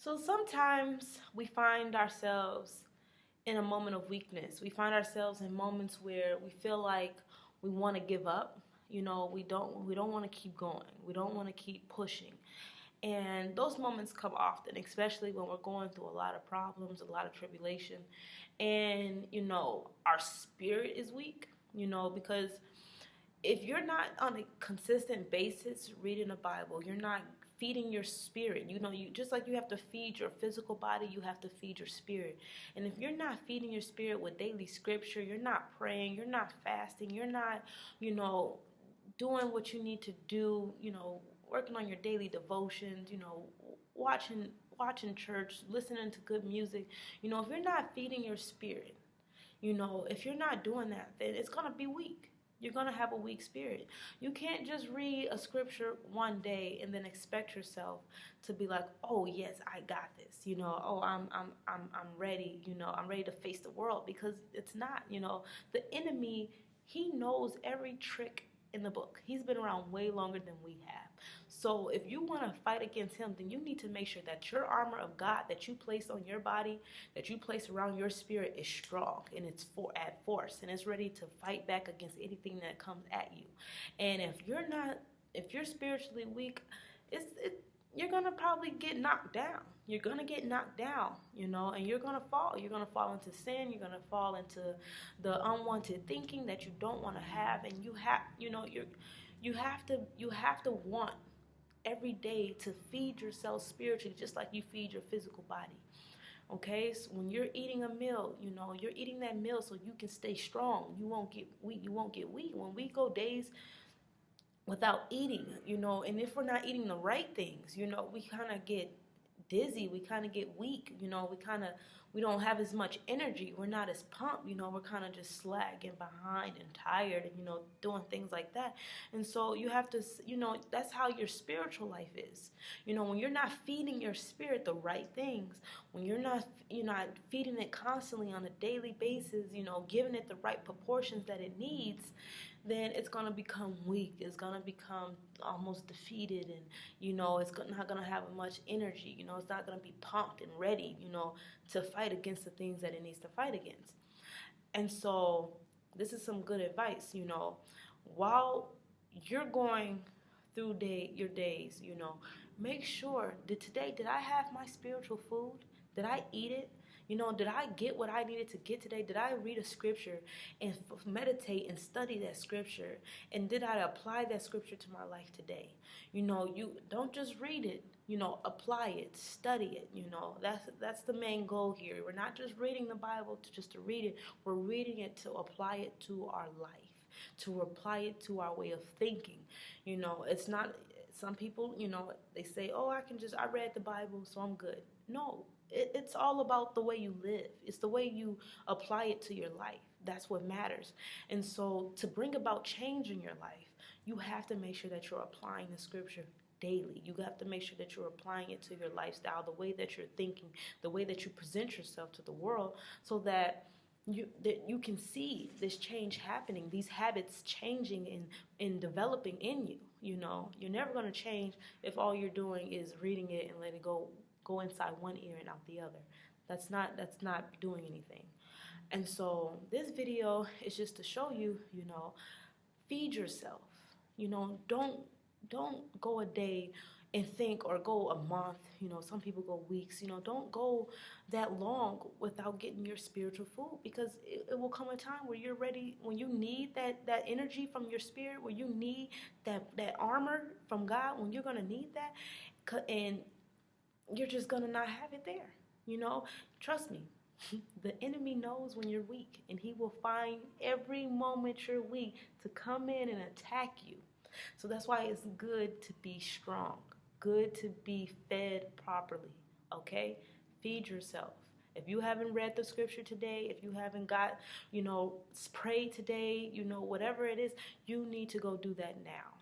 So sometimes we find ourselves in a moment of weakness. We find ourselves in moments where we feel like we want to give up. We don't want to keep going. We don't want to keep pushing. And those moments come often, especially when we're going through a lot of problems, a lot of tribulation. And our spirit is weak, because if you're not on a consistent basis reading the Bible, you're not feeding your spirit. You just like you have to feed your physical body, you have to feed your spirit. And if you're not feeding your spirit with daily scripture, you're not praying, you're not fasting, you're not, doing what you need to do, working on your daily devotions, watching church, listening to good music. If you're not feeding your spirit, if you're not doing that, then it's going to be weak. You're going to have a weak spirit. You can't just read a scripture one day and then expect yourself to be like, oh yes, I got this. Oh, I'm ready. I'm ready to face the world, because it's not. The enemy, he knows every trick in the book. He's been around way longer than we have. So if you want to fight against him, then you need to make sure that your armor of God that you place on your body, that you place around your spirit, is strong and it's at force and it's ready to fight back against anything that comes at you. And if you're spiritually weak, you're gonna probably get knocked down. You're gonna get knocked down, and you're gonna fall. You're gonna fall into sin. You're gonna fall into the unwanted thinking that you don't want to have, and you have to want every day to feed yourself spiritually, just like you feed your physical body. Okay, so when you're eating a meal, you're eating that meal so you can stay strong. You won't get weak. You won't get weak. When we go days without eating, and if we're not eating the right things, we kind of get dizzy, we kind of get weak, we don't have as much energy, we're not as pumped, we're kind of just slack and behind and tired and, doing things like that. And so you have to, that's how your spiritual life is. When you're not feeding your spirit the right things, when you're not feeding it constantly on a daily basis, giving it the right proportions that it needs, then it's going to become weak. It's going to become almost defeated, and, it's not going to have much energy. It's not going to be pumped and ready, to fight against the things that it needs to fight against. And so this is some good advice, while you're going through your days, make sure, did I have my spiritual food? Did I eat it? Did I get what I needed to get today? Did I read a scripture and meditate and study that scripture? And did I apply that scripture to my life today? You don't just read it, apply it, study it. That's the main goal here. We're not just reading the Bible just to read it. We're reading it to apply it to our life, to apply it to our way of thinking. It's not, some people, they say, oh, I read the Bible, so I'm good. No. It's all about the way you live. It's the way you apply it to your life. That's what matters. And so to bring about change in your life, you have to make sure that you're applying the scripture daily. You have to make sure that you're applying it to your lifestyle, the way that you're thinking, the way that you present yourself to the world, so that you can see this change happening, these habits changing and developing in you. You're never going to change if all you're doing is reading it and letting it go inside one ear and out the other. That's not doing anything. And so this video is just to show you, feed yourself. Don't go a day and think, or go a month, some people go weeks, don't go that long without getting your spiritual food, because it will come a time where you're ready, when you need that energy from your spirit, where you need that armor from God, when you're going to need that, and you're just going to not have it there. Trust me, the enemy knows when you're weak, and he will find every moment you're weak to come in and attack you. So that's why it's good to be strong, good to be fed properly, okay? Feed yourself. If you haven't read the scripture today, if you haven't got, prayed today, whatever it is, you need to go do that now.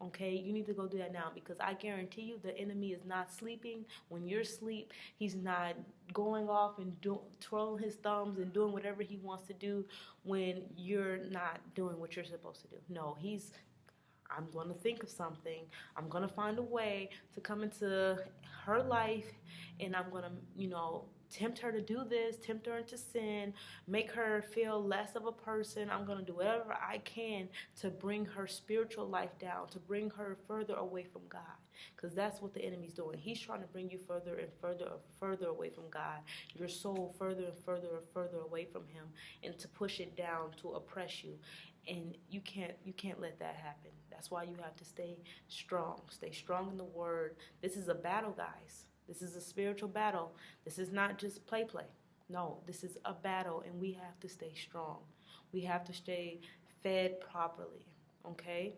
Okay, you need to go do that now, because I guarantee you the enemy is not sleeping when you're asleep. He's not going off and twirling his thumbs and doing whatever he wants to do when you're not doing what you're supposed to do. No, I'm going to think of something. I'm going to find a way to come into her life, and I'm going to, tempt her to do this, tempt her into sin, make her feel less of a person. I'm going to do whatever I can to bring her spiritual life down, to bring her further away from God. Because that's what the enemy's doing. He's trying to bring you further and further away from God. Your soul further and further away from him, and to push it down, to oppress you. And you can't let that happen. That's why you have to stay strong. Stay strong in the word. This is a battle, guys. This is a spiritual battle. This is not just play. No, this is a battle, and we have to stay strong. We have to stay fed properly, okay?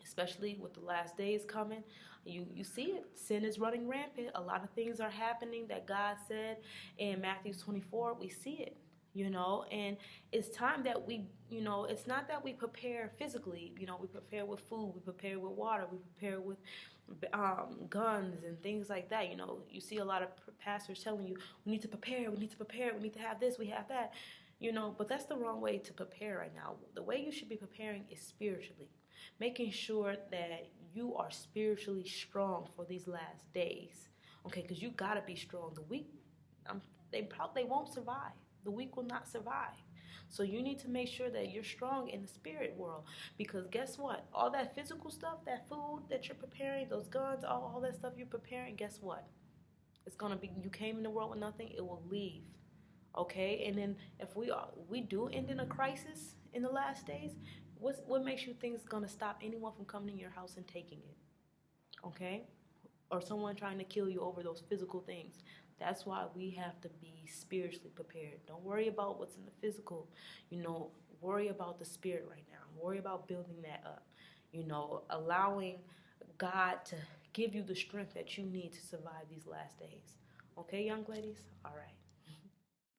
Especially with the last days coming. You see it. Sin is running rampant. A lot of things are happening that God said in Matthew 24. We see it. And it's time that we, it's not that we prepare physically, we prepare with food, we prepare with water, we prepare with guns and things like that. You see a lot of pastors telling you, we need to prepare, we need to have this, we have that, but that's the wrong way to prepare right now. The way you should be preparing is spiritually, making sure that you are spiritually strong for these last days, okay, because you got to be strong. The weak, they won't survive. The weak will not survive. So you need to make sure that you're strong in the spirit world, because guess what? All that physical stuff, that food that you're preparing, those guns, all that stuff you're preparing, guess what? It's going to be, you came in the world with nothing, it will leave. Okay? And then if we do end in a crisis in the last days, what makes you think is going to stop anyone from coming in your house and taking it? Okay? Or someone trying to kill you over those physical things. That's why we have to be spiritually prepared. Don't worry about what's in the physical. Worry about the spirit right now. Worry about building that up. Allowing God to give you the strength that you need to survive these last days. Okay, young ladies? All right.